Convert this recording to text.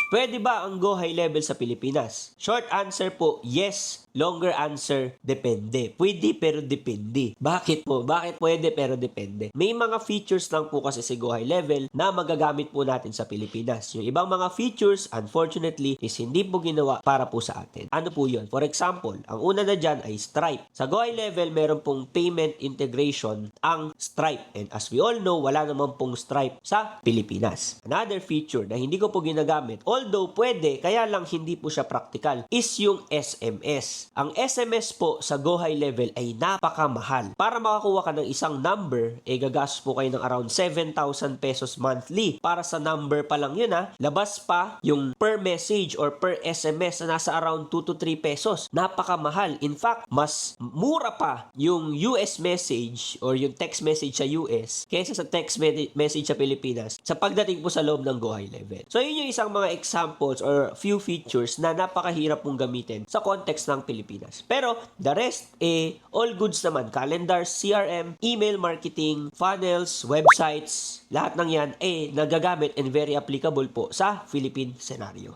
Pwede ba ang Go High Level sa Pilipinas? Short answer po, yes. Longer answer, depende. Pwede pero depende. Bakit po? Bakit pwede pero depende? May mga features lang po kasi sa Go High Level na magagamit po natin sa Pilipinas. Yung ibang mga features, unfortunately, is hindi po ginawa para po sa atin. Ano po yun? For example, ang una na dyan ay Stripe. Sa Go High Level, meron pong payment integration ang Stripe. And as we all know, wala naman pong Stripe sa Pilipinas. Another feature na hindi ko po ginagamit, although pwede, kaya lang hindi po siya practical, is yung SMS. Ang SMS po sa Go High Level ay napakamahal. Para makakuha ka ng isang number, gagastos po kayo ng around 7,000 pesos monthly. Para sa number pa lang yun labas pa yung per message or per SMS na nasa around 2 to 3 pesos. Napakamahal. In fact, mas mura pa yung US message or yung text message sa US kaysa sa text message sa Pilipinas sa pagdating po sa loob ng Go High Level. So yun yung isang mga examples or few features na napakahirap pong gamitin sa context ng Pilipinas. Pero the rest, all goods naman. Calendars, CRM, email marketing, funnels, websites, lahat ng yan nagagamit and very applicable po sa Philippine scenario.